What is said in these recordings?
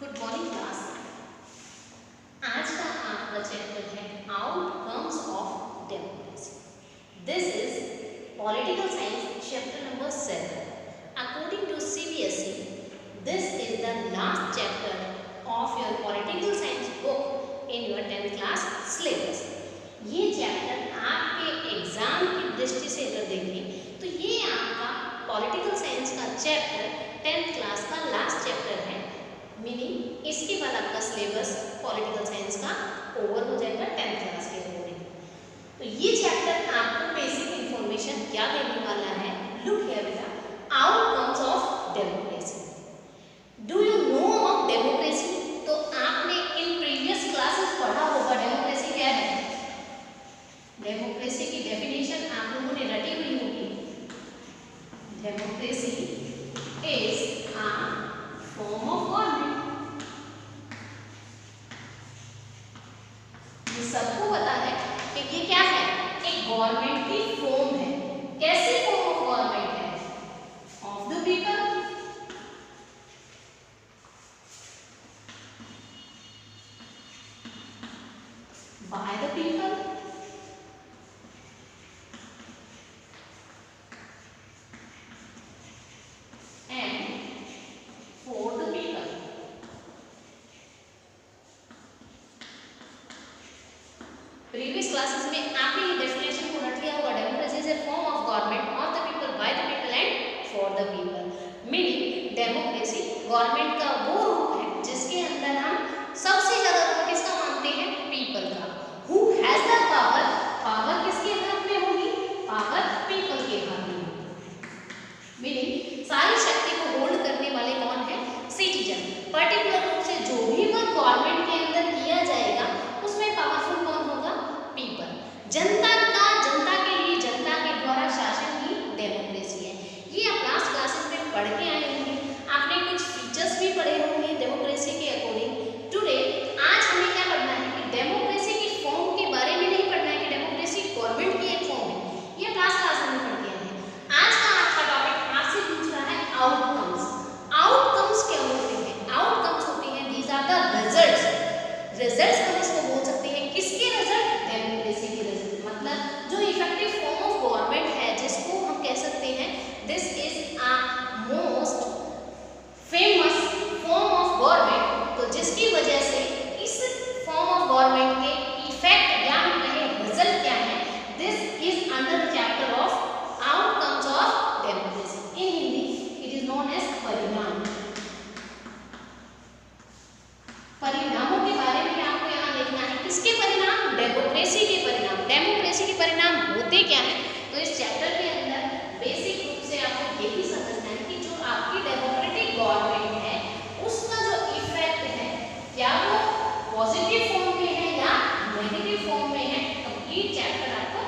Good morning class. आज का आपका चैप्टर है outcomes of democracy. This is political science chapter number 7। According to CBSE, this is the last chapter of your political science book in your 10th class syllabus. ये chapter आपके exam की दृष्टि से अगर देखें तो ये आपका पॉलिटिकल साइंस का चैप्टर 10th क्लास का लास्ट चैप्टर है। मीनिंग इसके बाद आपका सिलेबस पॉलिटिकल साइंस का ओवर हो जाएगा 10th क्लास के अकॉर्डिंग। तो ये चैप्टर आपको बेसिक इंफॉर्मेशन क्या देने वाला है? लुक हियर बेटा, outcomes of democracy. Do you know about democracy? तो आपने इन प्रीवियस क्लासेस पढ़ा होगा डेमोक्रेसी क्या है। डेमोक्रेसी की डेफिनेशन आप लोगों ने रटी हुई होगी। Democracy is a form of government. ये सबको पता है कि ये क्या है, एक गवर्नमेंट की फॉर्म है। कैसी फॉर्म ऑफ गवर्नमेंट है? Of the people, by the people, previous classes में आपने ये डेफिनेशन को रट लिया होगा। Democracy is a form of government of the people, by the people and for the people. Meaning democracy government का वो रूप है जिसके अंदर हम सबसे ज्यादा रोल किसका मानते हैं? पीपल का। Who has the power? Power किसके हाथ में होगी? पावर पीपल के हाथ में होगी। मीनिंग सारी शक्ति को होल्ड करने वाले कौन है? सिटीजन। पर्टिकुलर रूप से जो भी वर्क गवर्नमेंट के अंदर किया जाएगा उसमें पावरफुल कौन होगा? पीपल। जनता के लिए जनता के द्वारा शासन ही डेमोक्रेसी है। ये आप लास्ट क्लासेस में पढ़ के आए होंगे। आपने कुछ फीचर्स भी पढ़े होंगे डेमोक्रेसी के अकॉर्डिंग। टुडे आज हमें क्या पढ़ना है कि डेमोक्रेसी की फॉर्म के बारे में नहीं पढ़ना है कि डेमोक्रेसी गवर्नमेंट की एक फॉर्म है। ये लास्ट क्लास में पढ़ के आए हैं। आज का आपका टॉपिक आपसे पूछ रहा है आउटकम्स। आउटकम्स क्या होते हैं? आउटकम्स होते हैं these are the results. Results हम इसको बोल सकते हैं किसके रिजल्ट? डेमोक्रेसी के रिजल्ट। मतलब जो इफेक्टिव फॉर्म ऑफ गवर्नमेंट है जिसको हम कह सकते हैं this is a most famous form of government. तो जिसकी वजह से इस फॉर्म ऑफ गवर्नमेंट के इफेक्ट या हम कहें रिजल्ट क्या है, this is under the chapter of outcomes of democracy. In Hindi it is known as परिणाम। परिणामों के बारे में आपको यहाँ देखना है। किसके परिणाम? डेमोक्रेसी के परिणाम। डेमोक्रेसी के परिणाम होते क्या हैं? तो इस चैप्टर के अंदर बेसिक रूप से आपको यही समझना है कि जो आपकी डेमोक्रेटिक गवर्नमेंट है उसका जो इफेक्ट है क्या वो पॉजिटिव फॉर्म में है या नेगेटिव फॉर्म में है। कंप्लीट चैप्टर आपको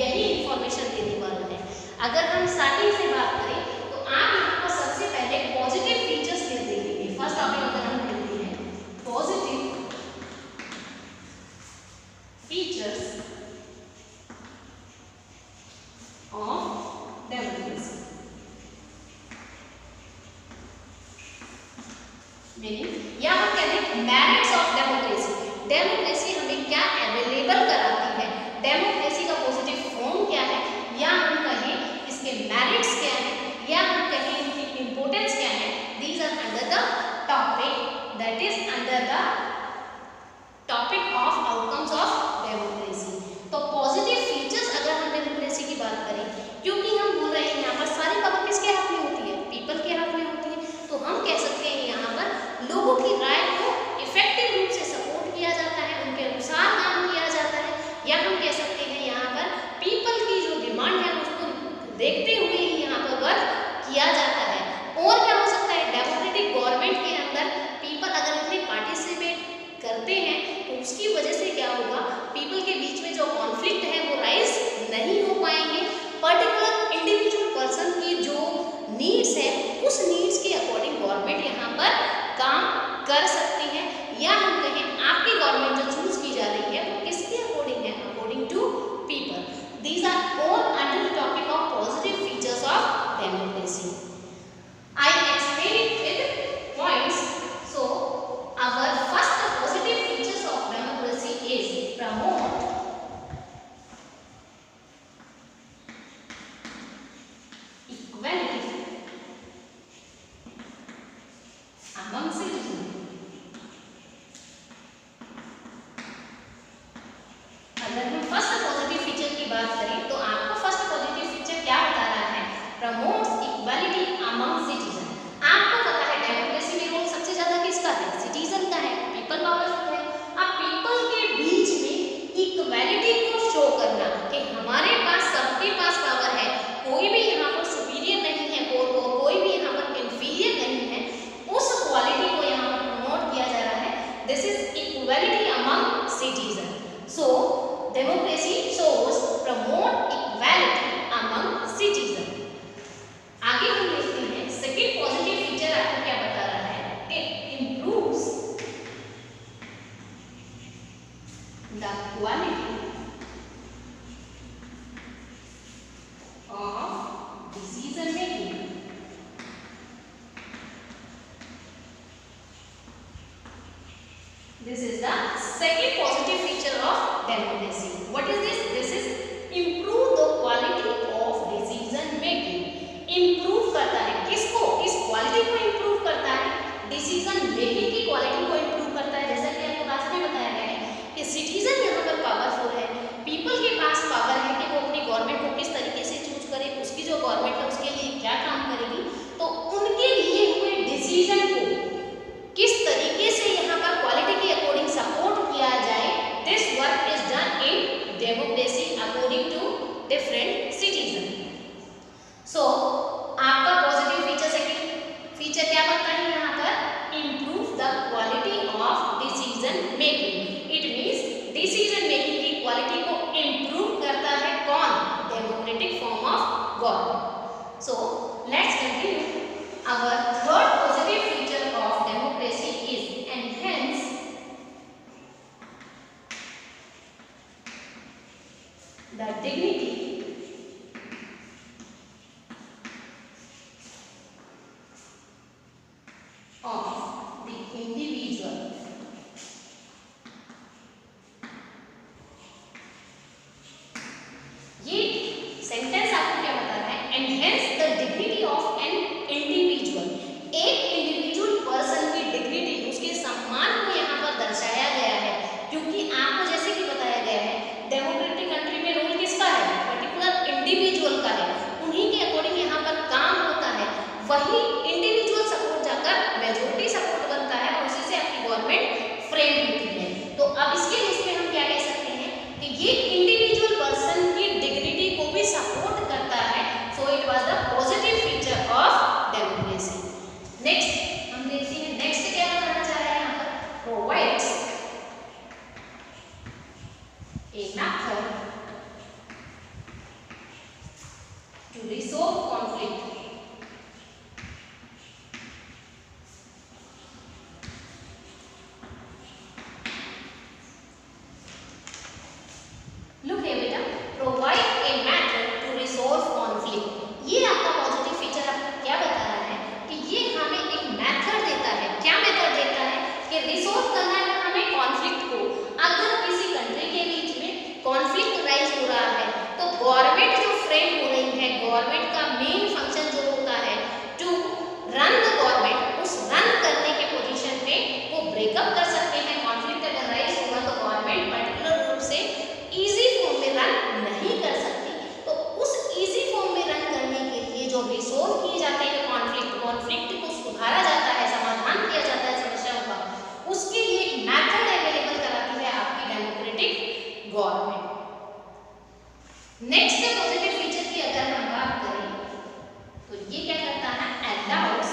यही इंफॉर्मेशन देने वाला है। अगर हम स्टार्टिंग से बात करें तो आप यहाँ पर सबसे पहले पॉजिटिव फीचर्स देखेंगे। फर्स्ट टॉपिक अगर हम positive features of democracy, meaning या हम कहते हैं merits of democracy। डेमोक्रेसी हमें क्या अवेलेबल कराती है? डेमोक्रेसी का पॉजिटिव फॉर्म क्या है या हम कहें इसके मेरिट्स क्या है या हम कहें इनकी इंपॉर्टेंस क्या है। These are under the topic that is under the topic of outcomes of democracy। तो पॉजिटिव फीचर्स अगर हम डेमोक्रेसी की बात करें, क्योंकि हम बोल रहे हैं यहाँ पर सारी पावर किसके हाथ में होती है? पीपल के हाथ में होती है। तो हम कह सकते हैं यहाँ पर लोगों की राय को इफेक्टिव रूप से सपोर्ट किया जाता है, उनके अनुसार काम किया जाता है, या हम कह सकते हैं यहाँ पर पीपल की जो डिमांड है उसको देखते हुए ही यहाँ पर वर्क किया जाता है। और क्या हो सकता है? डेमोक्रेटिक गवर्नमेंट के अंदर पीपल अगर इतने पार्टिसिपेट करते हैं तो उसकी वजह से क्या होगा? पीपल के बीच में जो कॉन्फ्लिक्ट है वो राइज नहीं हो पाएंगे। पर्टिकुलर इंडिविजुअल पर्सन की जो नीड्स है उस नीड्स के अकॉर्डिंग गवर्नमेंट यहाँ पर काम कर सकती है। या हम कहें आपकी गवर्नमेंट जो चूज की जा रही है वो किसके अकॉर्डिंग है? According to people. These are all under the topic of positive features of democracy. I explain it with points. So This is the second positive feature of democracy. What is this? This is improve the quality of decision making. Improve करता है किसको? किस quality को improve करता है? Decision making की quality को improve करता है। जैसा कि आपको लास्ट में बताया गया है कि सिटीजन यहाँ पर पावरफुल है, पीपल के पास पावर है कि वो अपनी गवर्नमेंट को किस तरीके से चूज करे, उसकी जो गवर्नमेंट है उसके लिए क्या काम करेगी, तो उनके लिए हुए डिसीजन को किस तरीके से यहाँ पर क्वालिटी के अकॉर्डिंग सपोर्ट किया जाए, this work is done in democracy according to different citizen. So आपका पॉजिटिव फीचर सेकंड फीचर क्या बनता है यहाँ पर? Improve the quality of decision making. It means decision making की क्वालिटी को इम्प्रूव करता है कौन? Democratic form of government. So let's continue. Our third positive feature of democracy is enhance the dignity of the individual. ये sentence आपको क्या बता रहा है? Enhance the dignity of an individual. एक इंडिविजुअल पर्सन की डिग्निटी, उसके सम्मान को यहाँ पर दर्शाया गया है, क्योंकि आपको जैसे कि बताया गया है डेमोक्रेटिक कंट्री में रोल किसका है? पर्टिकुलर इंडिविजुअल का है, उन्हीं के अकॉर्डिंग यहाँ पर काम होता है। वही इंडिविजुअल सपोर्ट जाकर मेजोरिटी सपोर्ट बनता है और उसी से आपकी गवर्नमेंट फ्रेम होती है। तो अब इसके लिस्ट में हम क्या कह सकते हैं कि ये इंडिविजुअल पर्सन की डिग्निटी को भी सपोर्ट करता है। So it was the positive feature of democracy. Next हम देखते हैं, नेक्स्ट क्या बताना चाह रहा है यहाँ पर? Provides a method to resolve conflict. Look here बेटा, provide a method to resolve conflict. ये आपका पॉजिटिव फीचर आपको क्या बता रहा है कि ये हमें एक मेथड देता है। क्या मेथड देता है? कि रिसोल्व करना है हमें कॉन्फ्लिक्ट को। अगर किसी कंट्री के बीच में कॉन्फ्लिक्ट राइज हो रहा है तो गवर्नमेंट जो फ्रेम हो रही है, गवर्नमेंट का मेन फंक्शन जो होता है टू रन द गवर्नमेंट, उस रन करने के पोजीशन पे वो ब्रेकअप कर सकते हैं। कॉन्फ्लिक्ट अगर राइज होगा तो गवर्नमेंट पर्टिकुलर रूप से इजी फॉर्म में रन नहीं कर सकती, तो उस इजी फॉर्म में रन करने के लिए जो रिसोल्व किए जाते हैं कॉन्फ्लिक्ट को सुधारा जाता है, समाधान किया जाता है समस्याओं का, उसके लिए एक मेथड अवेलेबल कराती है आपकी democratic government. Next positive feature की अगर हम बात करें तो ये क्या करता है? Allows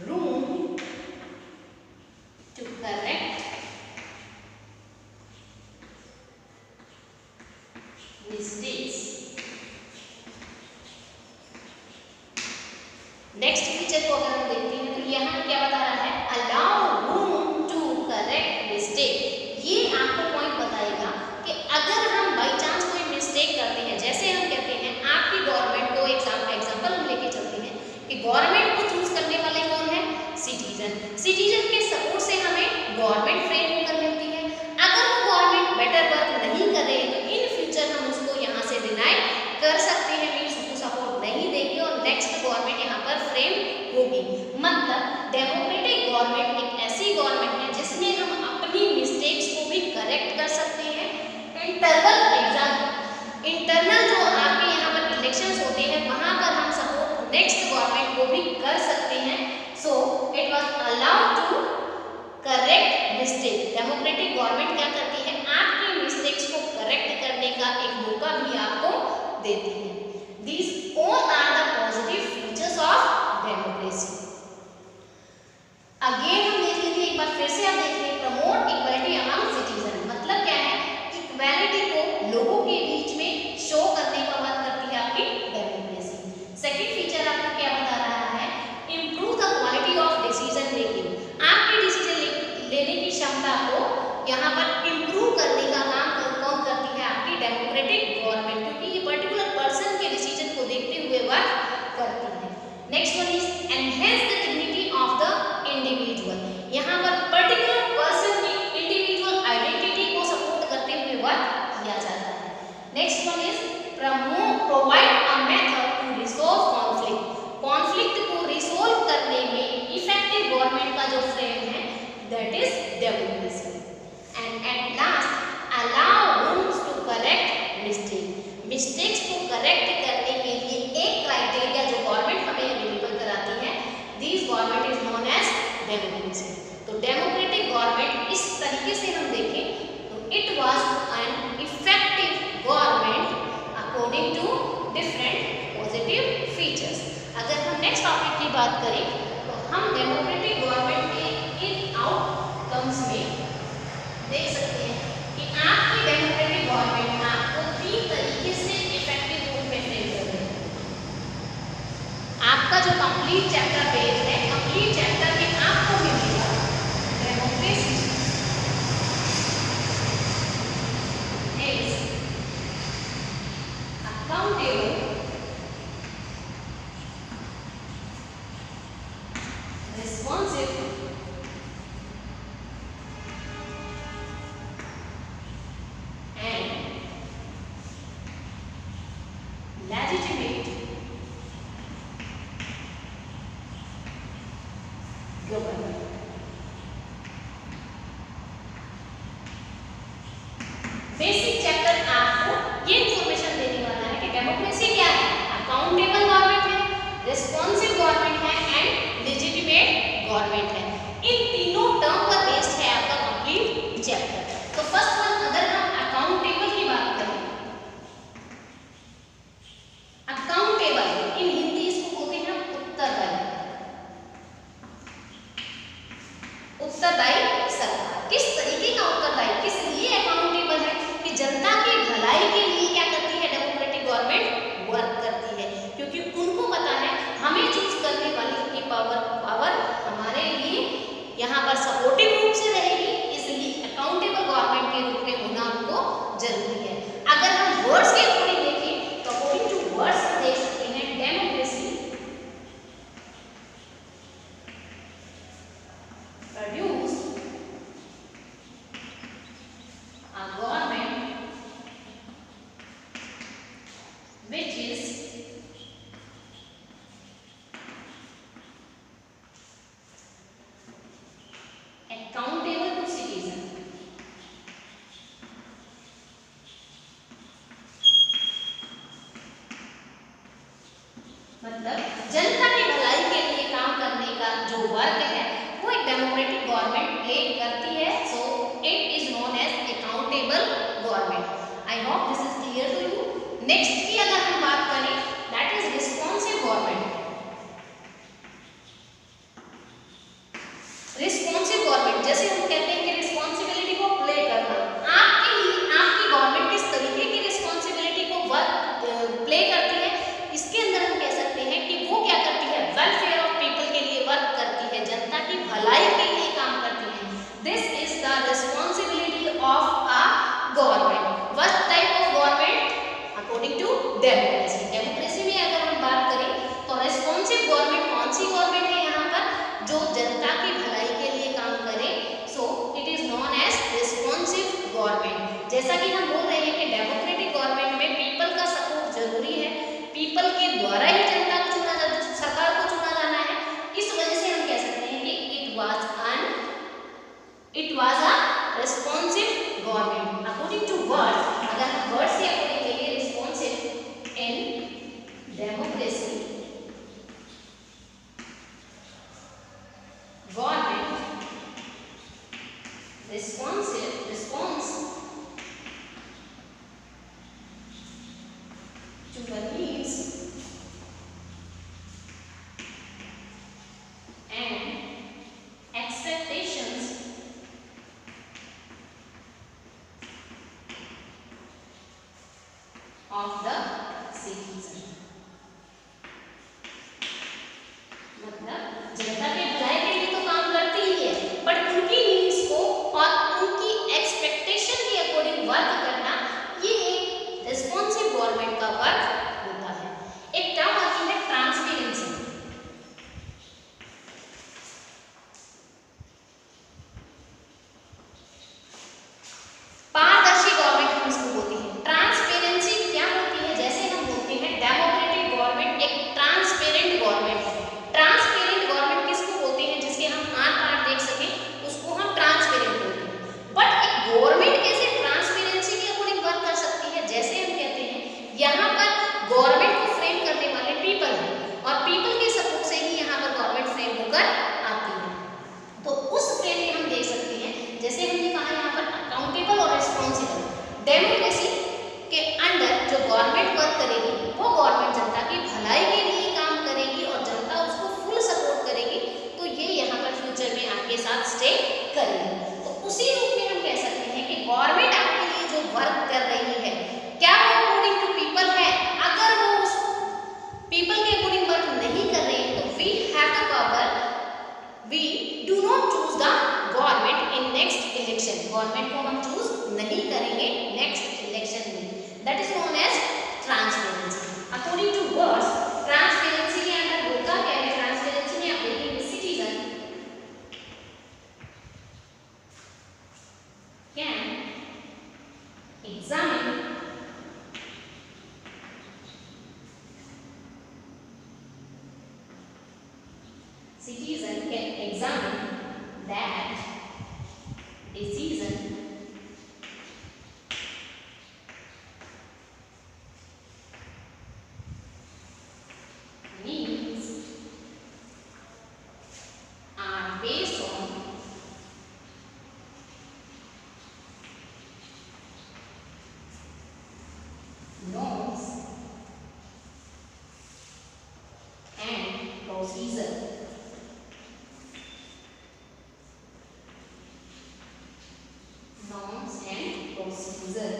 room to correct mistakes. Next feature को अगर हम देखते हैं तो यहाँ क्या बता रहा है? Allow room to correct mistake. ये आपको पॉइंट बताएगा कि अगर हम बाई चांस कोई मिस्टेक करते हैं, जैसे हम कहते हैं आपकी गवर्नमेंट को एग्जाम्पल हम लेके चलते हैं कि गवर्नमेंट को चूज करने वाले कौन है? सिटीजन। सिटीजन के सपोर्ट से हमें गवर्नमेंट फ्रेम होकर मिलती है। अगर वो गवर्नमेंट बेटर वर्क नहीं कर रही तो इन फ्यूचर हम उसको यहाँ से डिनाई कर सकते हैं, मीन्स उसको सपोर्ट नहीं देंगे और नेक्स्ट गवर्नमेंट यहाँ पर फ्रेम होगी। मतलब डेमोक्रेटिक गवर्नमेंट एक ऐसी गवर्नमेंट है जिसमें हम अपनी मिस्टेक्स को भी करेक्ट कर सकते हैं। इंटरनल जो आपके यहाँ पर इलेक्शंस होते हैं वहाँ पर हम सपोर्ट नेक्स्ट गवर्नमेंट को भी कर सकते हैं। So it was allowed to correct mistake. Democratic government क्या करती है? आपकी मिस्टेक्स को करेक्ट करने का एक मौका भी आपको देती है। These all are the positive features of democracy. Again हम देख लेते हैं, एक बार फिर से आप देख लें, प्रमोट इक्वालिटी अमंग सिटीजन। मतलब क्या है? इक्वालिटी को लोगों के बीच में शो करने का वर्क करती है आपकी डेमोक्रेसी। सेकंड फीचर आपको क्या बता रहा है? डेमोक्रेसी। तो डेमोक्रेटिक गवर्नमेंट इस तरीके से हम देखें तो it was an effective government according to different positive features. अगर हम नेक्स्ट टॉपिक की बात करें तो हम डेमोक्रेटिक गवर्नमेंट के इन आउटकम्स में देख सकते हैं कि आपकी डेमोक्रेटिक गवर्नमेंट आपको 3 तरीके से इफेक्टिव रूप में फ्रेम कर रही है। आपका जो कंप्लीट चैप्टर पेज है, कंप्लीट चैप्टर में आपको मिलेगा democracy is accountable, responsive, and legitimate government. Basic chapter आपको ये इंफॉर्मेशन देने वाला है कि डेमोक्रेसी क्या है, अकाउंटेबल गवर्नमेंट है, रिस्पॉन्सिव गवर्नमेंट है एंड लेजिटिमेट गवर्नमेंट है। इन तीनों टर्म पर बेस्ड है आपका कंप्लीट चैप्टर। तो फर्स्ट वन, अगर हम अकाउंटेबल की बात करें, अकाउंटेबल इन हिंदी इसको बोलते हैं उत्तरदायी। उत्तरदायी सरकार किस तरीके का उत्तरदायी, किस लिए अकाउंटेबल है कि जनता की भलाई के लिए क्या करती है डेमोक्रेटिक गवर्नमेंट, वर्क करती है, क्योंकि उनको पता है हमें चूज करने वाली की पावर हमारे लिए यहाँ पर सपोर्टिव रूप से रहेगी, इसलिए अकाउंटेबल गवर्नमेंट के रूप में होना उनको जरूरी है। अगर हम वर्ड्स के अकॉर्डिंग देखें तो अकॉर्डिंग टू वर्ड्स हम देख सकते हैं democracy produce a government which is accountable to citizen। मतलब जनता की भलाई के लिए काम करने का जो वर्क है वो एक डेमोक्रेटिक गवर्नमेंट प्ले करती है। So it is known as accountable government. I hope this is clear to you. Next की अगर हम बात करें that is responsive government. Responsive government जैसे हम कहते हैं कि रिस्पॉन्सिबिलिटी को प्ले करना, आपके लिए आपकी गवर्नमेंट किस तरीके की रिस्पॉन्सिबिलिटी को वर्क प्ले करती है, इसके अंदर हम कह सकते हैं कि वो क्या करती है, वेलफेयर ऑफ पीपल के लिए वर्क करती है, जनता की भलाई के लिए काम करती है। This is the responsibility of a government. What type of government according to democracy. Democracy में अगर हम बात करें तो रिस्पॉन्सिव गवर्नमेंट कौन सी गवर्नमेंट है यहाँ पर, जो जनता की भलाई के लिए काम करे। So it is known as responsive government. जैसा कि हम बोल रहे हैं कि डेमोक्रेटिक गवर्नमेंट में पीपल का सपोर्ट जरूरी है, पीपल के द्वारा ही जनता को चुना जाता है, सरकार को चुना जाना है। इस वजह से हम कह सकते हैं कि it was a responsive government. According to words, अगर हम वर्ड्स के अकॉर्डिंग देखें, responsive in democracy government response to the needs and expectations साथ स्टे करेगी। तो उसी रूप में हम कह सकते हैं कि गवर्नमेंट आपके लिए जो वर्क कर रही है, क्या वो अकॉर्डिंग टू पीपल है? अगर वो पीपल के अकॉर्डिंग वर्क नहीं कर रही है, तो we have the power, we do not choose the government in next election. Government को हम चूज नहीं करेंगे नेक्स्ट इलेक्शन में। That is known as transparency. According to words, transparency के अंदर होता क्या है? ट्रांसपेरेंसी में आप देखेंगे citizen can examine citizen can examine that decision means are based on norms and procedure। Norms and procedure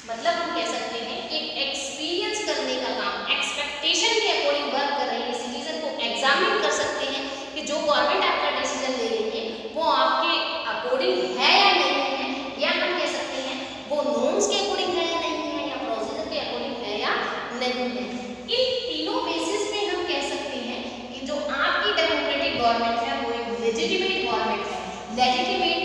मतलब हम कह सकते हैं कि एक्सपीरियंस करने का काम, एक्सपेक्टेशन के अकॉर्डिंग वर्क कर रही है। सिटीजन को एग्जामिन कर सकते हैं कि जो गवर्नमेंट आपका डिसीजन ले रही है वो आपके अकॉर्डिंग है या नहीं है, या हम कह सकते हैं वो नॉर्म्स के अकॉर्डिंग है या नहीं है, या प्रोसीजर के अकॉर्डिंग है या नहीं है। इन तीनों बेसिस पे हम कह सकते हैं कि जो आपकी डेमोक्रेटिक गवर्नमेंट है वो एक लेजिटिमेट गवर्नमेंट है। लेजिटिमेट